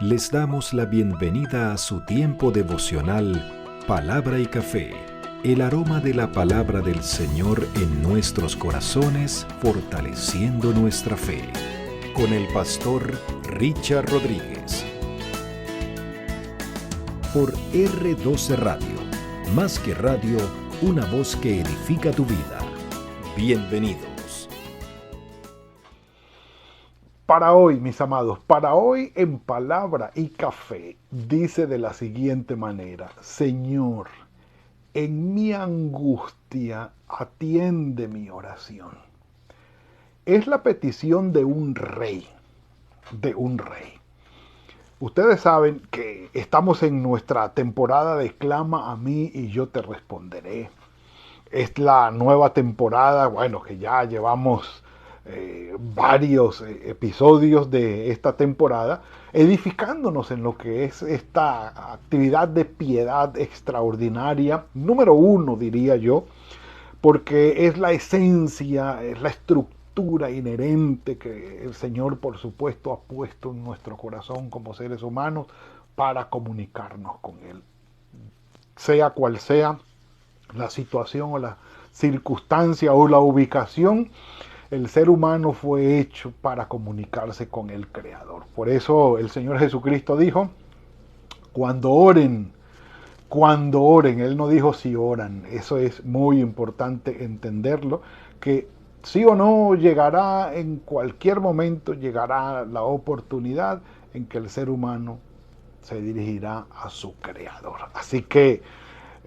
Les damos la bienvenida a su tiempo devocional Palabra y Café, el aroma de la palabra del Señor en nuestros corazones, fortaleciendo nuestra fe. Con el pastor Richard Rodríguez. Por R12 Radio, más que radio, una voz que edifica tu vida. Bienvenidos. Para hoy, mis amados, para hoy en Palabra y Café, dice de la siguiente manera: Señor, en mi angustia atiende mi oración. Es la petición de un rey, Ustedes saben que estamos en nuestra temporada de Clama a mí y yo te responderé. Es la nueva temporada, bueno, que ya llevamos varios episodios de esta temporada, edificándonos en lo que es esta actividad de piedad extraordinaria, número uno, diría yo, porque es la esencia, es la estructura inherente que el Señor, por supuesto, ha puesto en nuestro corazón como seres humanos para comunicarnos con Él. Sea cual sea la situación o la circunstancia o la ubicación, el ser humano fue hecho para comunicarse con el Creador. Por eso el Señor Jesucristo dijo, cuando oren, Él no dijo si oran. Eso es muy importante entenderlo, que sí o no llegará, en cualquier momento llegará la oportunidad en que el ser humano se dirigirá a su Creador. Así que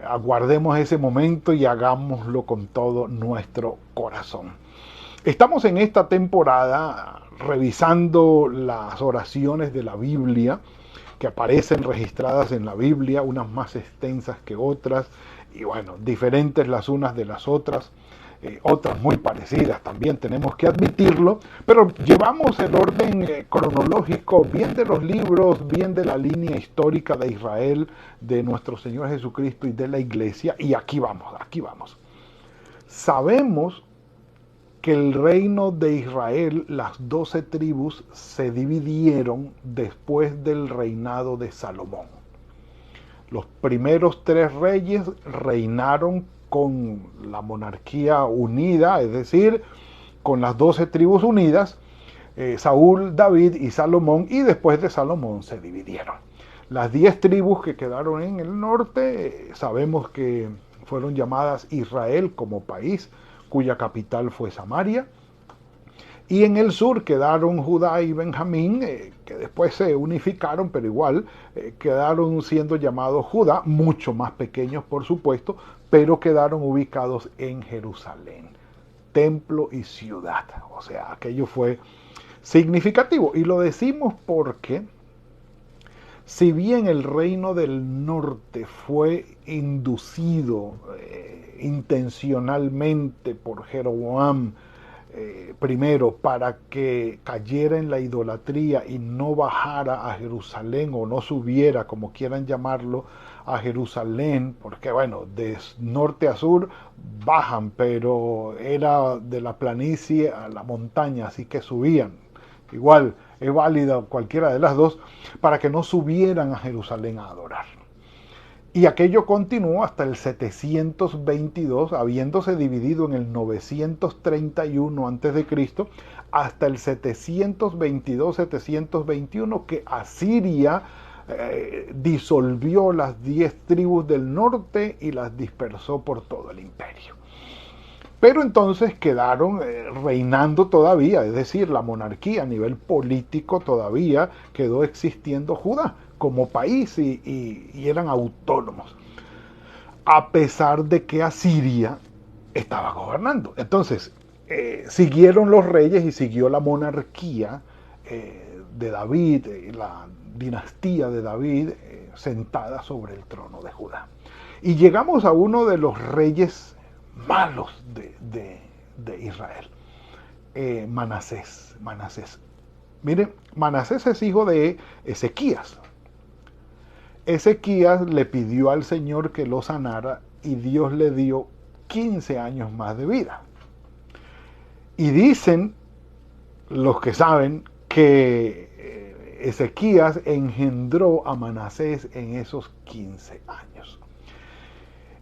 aguardemos ese momento y hagámoslo con todo nuestro corazón. Estamos en esta temporada revisando las oraciones de la Biblia que aparecen registradas en la Biblia, unas más extensas que otras, y bueno, diferentes las unas de las otras, otras muy parecidas también, tenemos que admitirlo, pero llevamos el orden cronológico, bien de los libros, bien de la línea histórica de Israel, de nuestro Señor Jesucristo y de la Iglesia, y aquí vamos. Sabemos que el reino de Israel, las 12 tribus, se dividieron después del reinado de Salomón. Los primeros 3 reyes reinaron con la monarquía unida, es decir, con las 12 tribus unidas, Saúl, David y Salomón, y después de Salomón se dividieron. Las 10 tribus que quedaron en el norte, sabemos que fueron llamadas Israel como país, cuya capital fue Samaria, y en el sur quedaron Judá y Benjamín, que después se unificaron, pero igual quedaron siendo llamados Judá, mucho más pequeños por supuesto, pero quedaron ubicados en Jerusalén, templo y ciudad. O sea, aquello fue significativo, y lo decimos porque si bien el reino del norte fue inducido intencionalmente por Jeroboam primero para que cayera en la idolatría y no bajara a Jerusalén o no subiera, como quieran llamarlo, a Jerusalén, porque bueno, de norte a sur bajan, pero era de la planicie a la montaña, así que subían. Igual es válida cualquiera de las dos, para que no subieran a Jerusalén a adorar. Y aquello continuó hasta el 722, habiéndose dividido en el 931 a.C., hasta el 722-721, que Asiria disolvió las 10 tribus del norte y las dispersó por todo el imperio. Pero entonces quedaron reinando todavía, es decir, la monarquía a nivel político todavía quedó existiendo Judá como país y eran autónomos, a pesar de que Asiria estaba gobernando. Entonces, siguieron los reyes y siguió la monarquía de David, la dinastía de David, sentada sobre el trono de Judá. Y llegamos a uno de los reyes malos de Israel, Manasés. Miren, Manasés es hijo de Ezequías. Ezequías le pidió al Señor que lo sanara y Dios le dio 15 años más de vida. Y dicen los que saben que Ezequías engendró a Manasés en esos 15 años.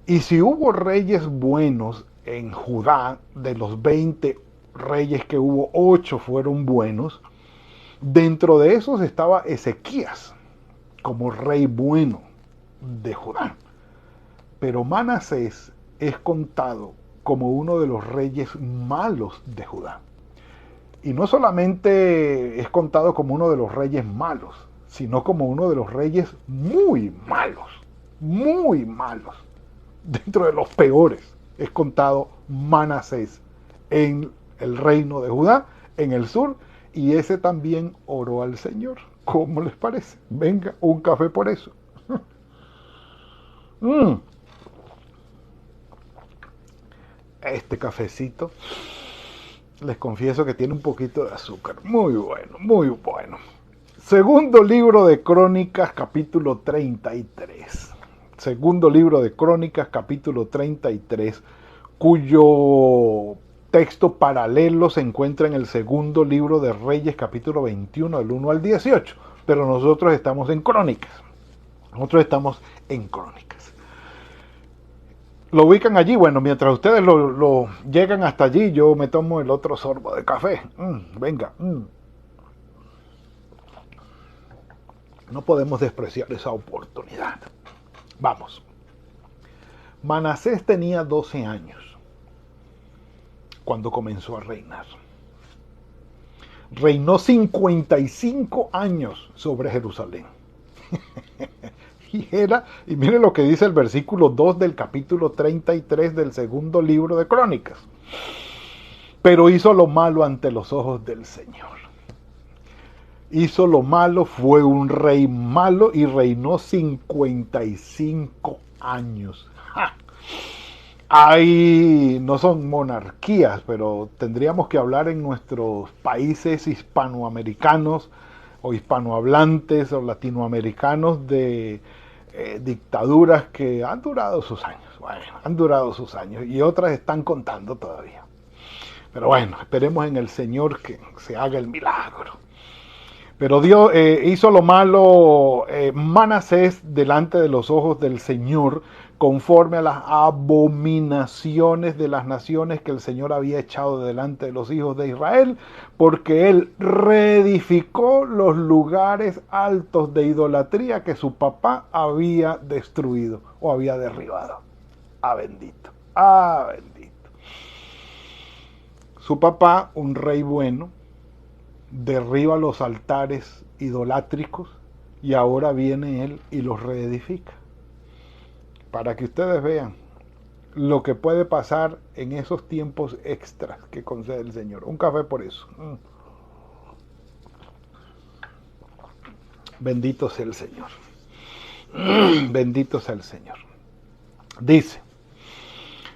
Y si hubo reyes buenos en Judá, de los 20 reyes que hubo, 8 fueron buenos. Dentro de esos estaba Ezequías como rey bueno de Judá. Pero Manasés es contado como uno de los reyes malos de Judá. Y no solamente es contado como uno de los reyes malos, sino como uno de los reyes muy malos, muy malos. Dentro de los peores es contado Manasés en el reino de Judá, en el sur, y ese también oró al Señor. ¿Cómo les parece? Venga, un café por eso. Este cafecito, les confieso que tiene un poquito de azúcar. Muy bueno, muy bueno. Segundo libro de Crónicas, capítulo 33. Segundo libro de Crónicas, capítulo 33, cuyo texto paralelo se encuentra en el segundo libro de Reyes, capítulo 21, del 1 al 18. Pero nosotros estamos en Crónicas. Nosotros estamos en Crónicas. Lo ubican allí. Bueno, mientras ustedes lo llegan hasta allí, yo me tomo el otro sorbo de café. Venga. No podemos despreciar esa oportunidad. Vamos. Manasés tenía 12 años cuando comenzó a reinar. Reinó 55 años sobre Jerusalén. Y miren lo que dice el versículo 2 del capítulo 33 del segundo libro de Crónicas. Pero hizo lo malo ante los ojos del Señor. Hizo lo malo, fue un rey malo y reinó 55 años. ¡Ja! No son monarquías, pero tendríamos que hablar en nuestros países hispanoamericanos o hispanohablantes o latinoamericanos de dictaduras que han durado sus años. Bueno, han durado sus años y otras están contando todavía. Pero bueno, esperemos en el Señor que se haga el milagro. Pero Dios hizo lo malo Manasés delante de los ojos del Señor, conforme a las abominaciones de las naciones que el Señor había echado delante de los hijos de Israel, porque él reedificó los lugares altos de idolatría que su papá había destruido o había derribado. Ah, bendito, ah, bendito. Su papá, un rey bueno, derriba los altares idolátricos y ahora viene él y los reedifica. Para que ustedes vean lo que puede pasar en esos tiempos extras que concede el Señor. Un café por eso. Bendito sea el Señor. Bendito sea el Señor. Dice,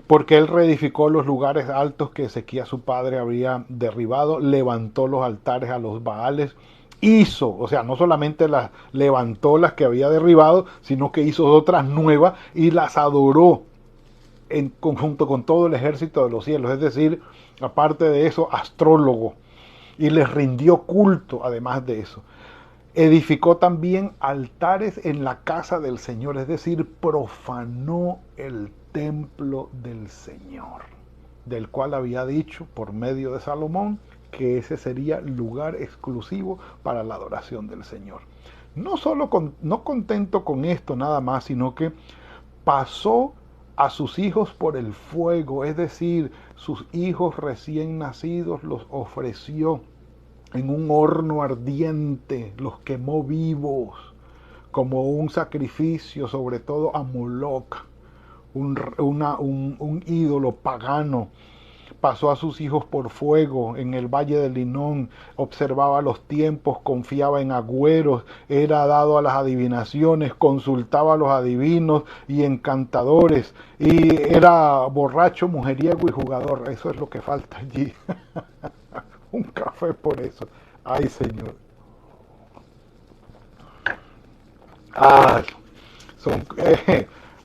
porque él reedificó los lugares altos que Ezequías su padre había derribado, levantó los altares a los Baales, o sea, no solamente levantó las que había derribado, sino que hizo otras nuevas y las adoró en conjunto con todo el ejército de los cielos, es decir, aparte de eso, astrólogo, y les rindió culto además de eso. Edificó también altares en la casa del Señor, es decir, profanó el templo del Señor, del cual había dicho por medio de Salomón que ese sería lugar exclusivo para la adoración del Señor. No contento con esto nada más, sino que pasó a sus hijos por el fuego, es decir, sus hijos recién nacidos los ofreció en un horno ardiente, los quemó vivos como un sacrificio, sobre todo a Moloc, un ídolo pagano. Pasó a sus hijos por fuego en el valle del Hinón, observaba los tiempos, confiaba en agüeros, era dado a las adivinaciones, consultaba a los adivinos y encantadores, y era borracho, mujeriego y jugador. Eso es lo que falta allí. Un café por eso. Ay, Señor. Ay, son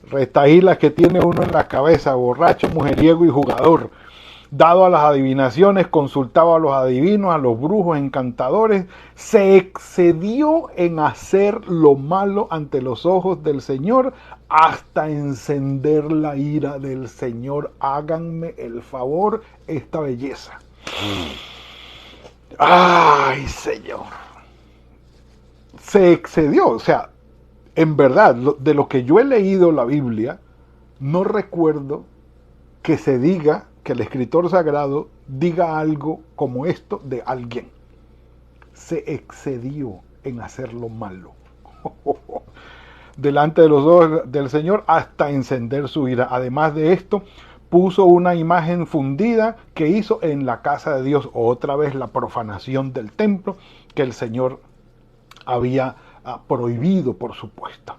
retaílas que tiene uno en la cabeza, borracho, mujeriego y jugador. dado a las adivinaciones, consultaba a los adivinos, a los brujos, encantadores, se excedió en hacer lo malo ante los ojos del Señor hasta encender la ira del Señor. Háganme el favor, esta belleza. Ay, Señor. Se excedió, o sea, en verdad, de lo que yo he leído la Biblia, no recuerdo que se diga, que el escritor sagrado diga algo como esto de alguien. Se excedió en hacer lo malo delante de los ojos del Señor hasta encender su ira. Además de esto, puso una imagen fundida que hizo en la casa de Dios, otra vez la profanación del templo que el Señor había prohibido, por supuesto.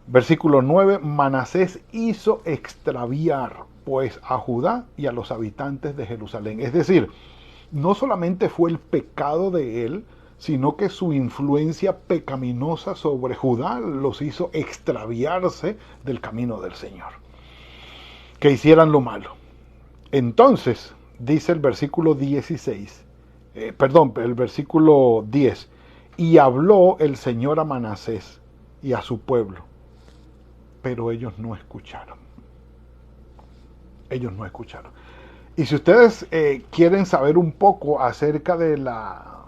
Versículo 9, Manasés hizo extraviar pues a Judá y a los habitantes de Jerusalén. Es decir, no solamente fue el pecado de él, sino que su influencia pecaminosa sobre Judá los hizo extraviarse del camino del Señor, que hicieran lo malo. Entonces, dice el versículo 16, el versículo 10, y habló el Señor a Manasés y a su pueblo, pero ellos no escucharon. Ellos no escucharon. Y si ustedes quieren saber un poco acerca de la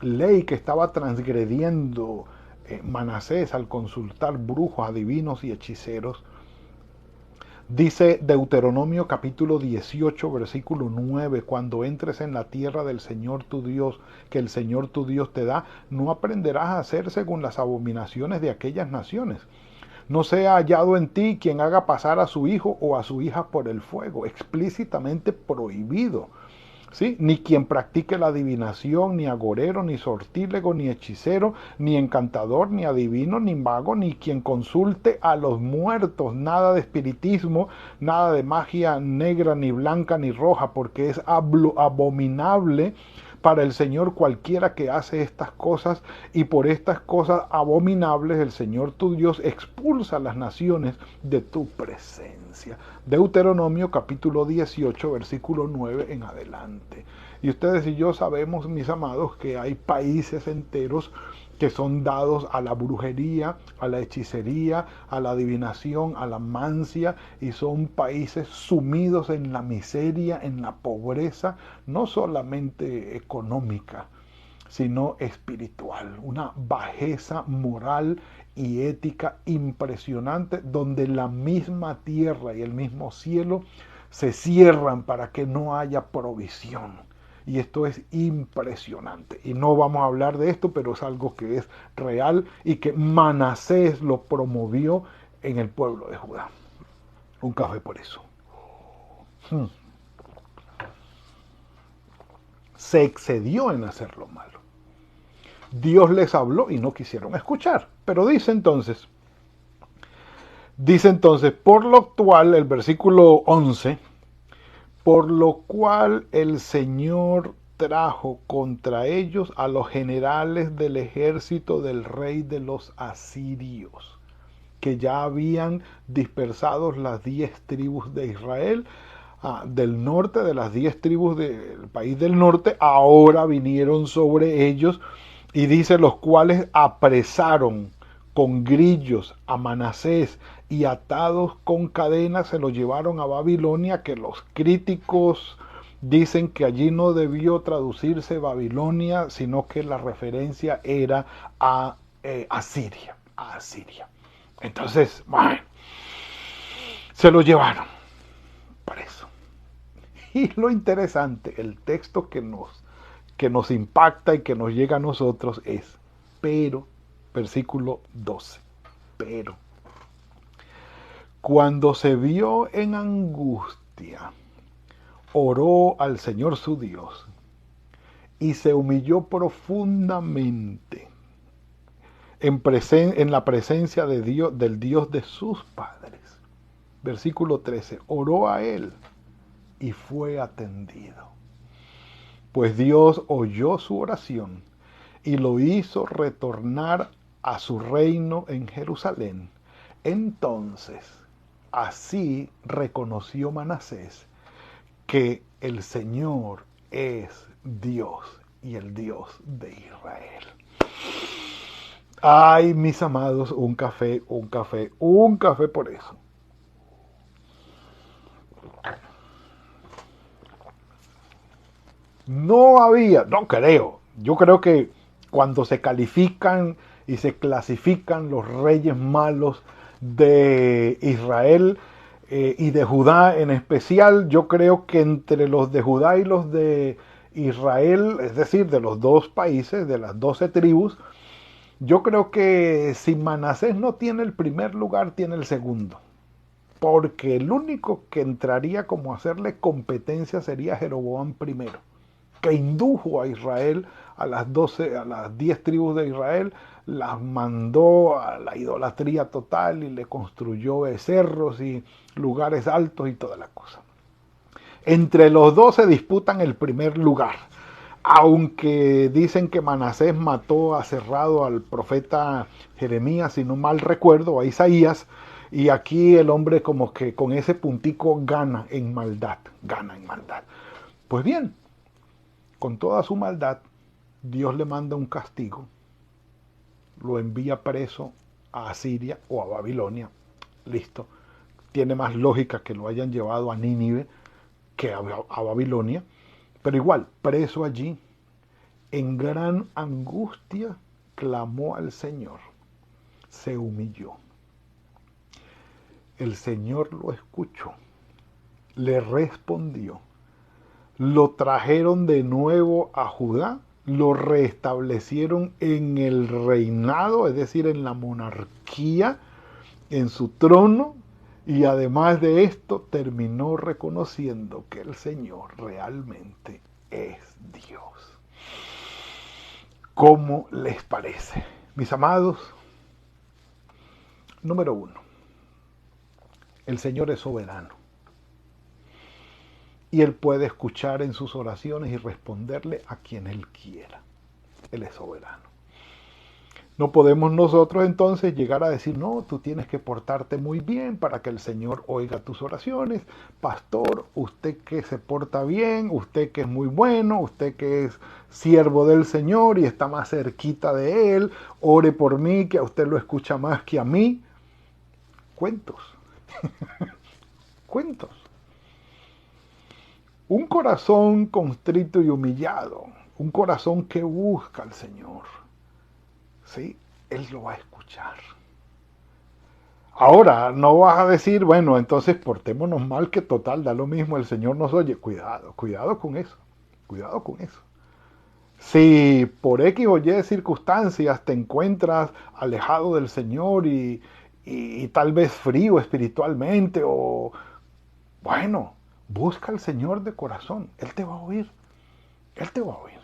ley que estaba transgrediendo Manasés al consultar brujos, adivinos y hechiceros, dice Deuteronomio capítulo 18, versículo 9, cuando entres en la tierra del Señor tu Dios, que el Señor tu Dios te da, no aprenderás a hacer según las abominaciones de aquellas naciones. No sea hallado en ti quien haga pasar a su hijo o a su hija por el fuego, explícitamente prohibido. ¿Sí? Ni quien practique la adivinación, ni agorero, ni sortílego, ni hechicero, ni encantador, ni adivino, ni mago, ni quien consulte a los muertos, nada de espiritismo, nada de magia negra, ni blanca, ni roja, porque es abominable para el Señor cualquiera que hace estas cosas, y por estas cosas abominables el Señor tu Dios expulsa a las naciones de tu presencia. Deuteronomio capítulo 18, versículo 9 en adelante. Y ustedes y yo sabemos, mis amados, que hay países enteros que son dados a la brujería, a la hechicería, a la adivinación, a la mancia, y son países sumidos en la miseria, en la pobreza, no solamente económica, sino espiritual, una bajeza moral y ética impresionante, donde la misma tierra y el mismo cielo se cierran para que no haya provisión. Y esto es impresionante. Y no vamos a hablar de esto, pero es algo que es real y que Manasés lo promovió en el pueblo de Judá. Un café por eso. Se excedió en hacer lo malo. Dios les habló y no quisieron escuchar. Pero dice entonces, por lo cual, el versículo 11, por lo cual el Señor trajo contra ellos a los generales del ejército del rey de los asirios, que ya habían dispersado las 10 tribus de Israel, del norte, de las 10 tribus del país del norte, ahora vinieron sobre ellos, y dice, los cuales apresaron con grillos a Manasés y atados con cadenas se lo llevaron a Babilonia, que los críticos dicen que allí no debió traducirse Babilonia, sino que la referencia era a Asiria, a Asiria. Entonces, bueno, se lo llevaron para eso. Y lo interesante, el texto que nos impacta y que nos llega a nosotros es, pero, versículo 12, pero, cuando se vio en angustia, oró al Señor su Dios y se humilló profundamente en la presencia de Dios, del Dios de sus padres. Versículo 13, oró a él y fue atendido. Pues Dios oyó su oración y lo hizo retornar a su reino en Jerusalén. Entonces, así reconoció Manasés que el Señor es Dios y el Dios de Israel. Ay, mis amados, un café, un café, un café por eso. No creo. Yo creo que cuando se califican y se clasifican los reyes malos de Israel y de Judá en especial, yo creo que entre los de Judá y los de Israel, es decir, de los dos países, de las 12 tribus, yo creo que si Manasés no tiene el primer lugar, tiene el segundo. Porque el único que entraría como a hacerle competencia sería Jeroboam primero, que indujo a Israel, a las 12, a las 10 tribus de Israel, las mandó a la idolatría total y le construyó becerros y lugares altos y toda la cosa. Entre los dos se disputan el primer lugar. Aunque dicen que Manasés mató a cerrado al profeta Jeremías, si no mal recuerdo, a Isaías, y aquí el hombre como que con ese puntico gana en maldad, gana en maldad. Pues bien, con toda su maldad, Dios le manda un castigo, lo envía preso a Asiria o a Babilonia, listo. Tiene más lógica que lo hayan llevado a Nínive que a Babilonia, pero igual, preso allí, en gran angustia, clamó al Señor, se humilló. El Señor lo escuchó, le respondió, lo trajeron de nuevo a Judá, lo restablecieron en el reinado, es decir, en la monarquía, en su trono, y además de esto terminó reconociendo que el Señor realmente es Dios. ¿Cómo les parece? Mis amados, número uno, el Señor es soberano. Y Él puede escuchar en sus oraciones y responderle a quien Él quiera. Él es soberano. No podemos nosotros entonces llegar a decir, no, tú tienes que portarte muy bien para que el Señor oiga tus oraciones. Pastor, usted que se porta bien, usted que es muy bueno, usted que es siervo del Señor y está más cerquita de Él, ore por mí, que a usted lo escucha más que a mí. Cuentos, cuentos. Un corazón contrito y humillado, un corazón que busca al Señor, ¿sí? Él lo va a escuchar. Ahora, no vas a decir, bueno, entonces portémonos mal, que total, da lo mismo, el Señor nos oye. Cuidado, cuidado con eso, cuidado con eso. Si por X o Y circunstancias te encuentras alejado del Señor y tal vez frío espiritualmente, o bueno, busca al Señor de corazón, Él te va a oír, Él te va a oír.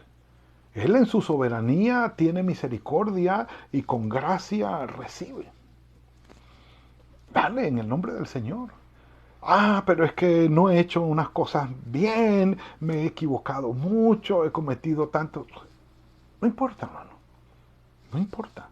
Él en su soberanía tiene misericordia y con gracia recibe. Dale en el nombre del Señor. Ah, pero es que no he hecho unas cosas bien, me he equivocado mucho, he cometido tanto. No importa, hermano, no importa.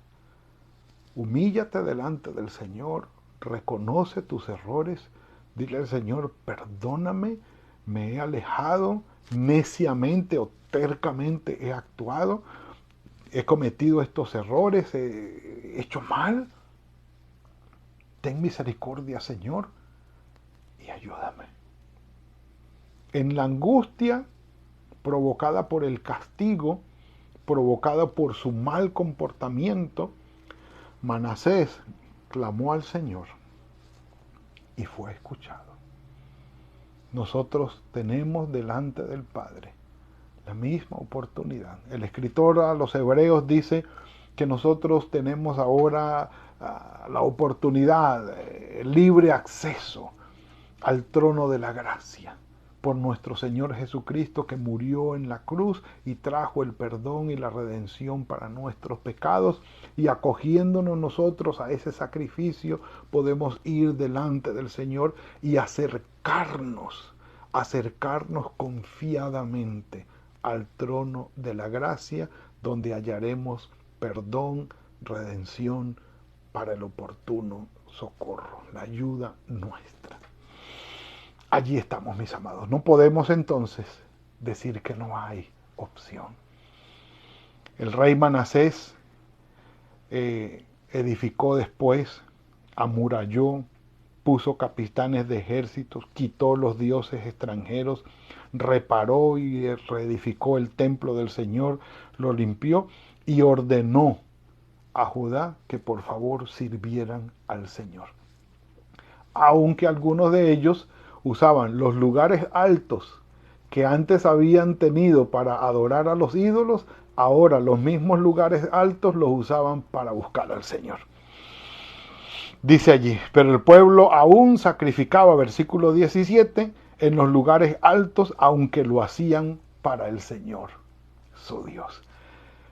Humíllate delante del Señor, reconoce tus errores, dile al Señor, perdóname, me he alejado, neciamente o tercamente he actuado, he cometido estos errores, he hecho mal. Ten misericordia, Señor, y ayúdame. En la angustia provocada por el castigo, provocada por su mal comportamiento, Manasés clamó al Señor y fue escuchado. Nosotros tenemos delante del Padre la misma oportunidad. El escritor a los Hebreos dice que nosotros tenemos ahora la oportunidad, libre acceso al trono de la gracia por nuestro Señor Jesucristo, que murió en la cruz y trajo el perdón y la redención para nuestros pecados, y acogiéndonos nosotros a ese sacrificio podemos ir delante del Señor y acercarnos confiadamente al trono de la gracia, donde hallaremos perdón, redención para el oportuno socorro, la ayuda nuestra. Allí estamos, mis amados. No podemos entonces decir que no hay opción. El rey Manasés edificó después, amuralló, puso capitanes de ejércitos, quitó los dioses extranjeros, reparó y reedificó el templo del Señor, lo limpió y ordenó a Judá que por favor sirvieran al Señor. Aunque algunos de ellos usaban los lugares altos que antes habían tenido para adorar a los ídolos, ahora los mismos lugares altos los usaban para buscar al Señor. Dice allí, pero el pueblo aún sacrificaba, versículo 17, en los lugares altos, aunque lo hacían para el Señor, su Dios.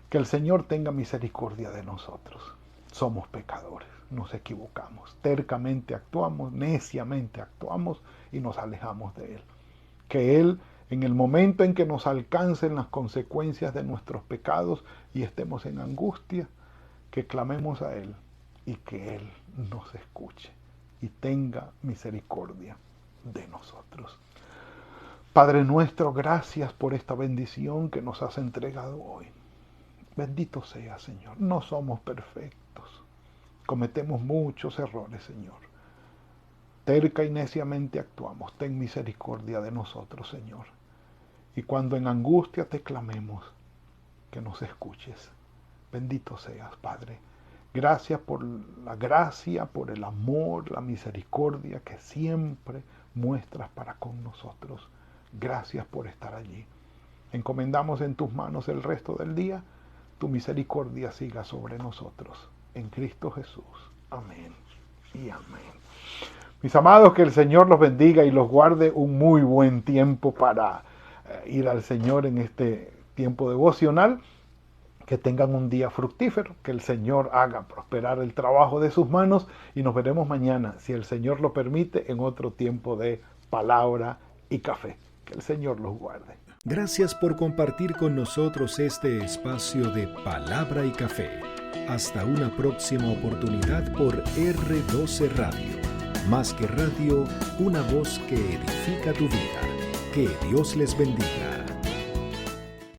Que el Señor tenga misericordia de nosotros. Somos pecadores, nos equivocamos, tercamente actuamos, neciamente actuamos y nos alejamos de Él. Que Él, en el momento en que nos alcancen las consecuencias de nuestros pecados y estemos en angustia, que clamemos a Él y que Él nos escuche y tenga misericordia de nosotros. Padre nuestro, gracias por esta bendición que nos has entregado hoy. Bendito sea, Señor. No somos perfectos. Cometemos muchos errores, Señor. Terca y neciamente actuamos. Ten misericordia de nosotros, Señor. Y cuando en angustia te clamemos, que nos escuches. Bendito seas, Padre. Gracias por la gracia, por el amor, la misericordia que siempre muestras para con nosotros. Gracias por estar allí. Encomendamos en tus manos el resto del día. Tu misericordia siga sobre nosotros. En Cristo Jesús. Amén y amén. Mis amados, que el Señor los bendiga y los guarde un muy buen tiempo para ir al Señor en este tiempo devocional. Que tengan un día fructífero, que el Señor haga prosperar el trabajo de sus manos y nos veremos mañana, si el Señor lo permite, en otro tiempo de palabra y café. Que el Señor los guarde. Gracias por compartir con nosotros este espacio de palabra y café. Hasta una próxima oportunidad por R12 Radio. Más que radio, una voz que edifica tu vida. Que Dios les bendiga.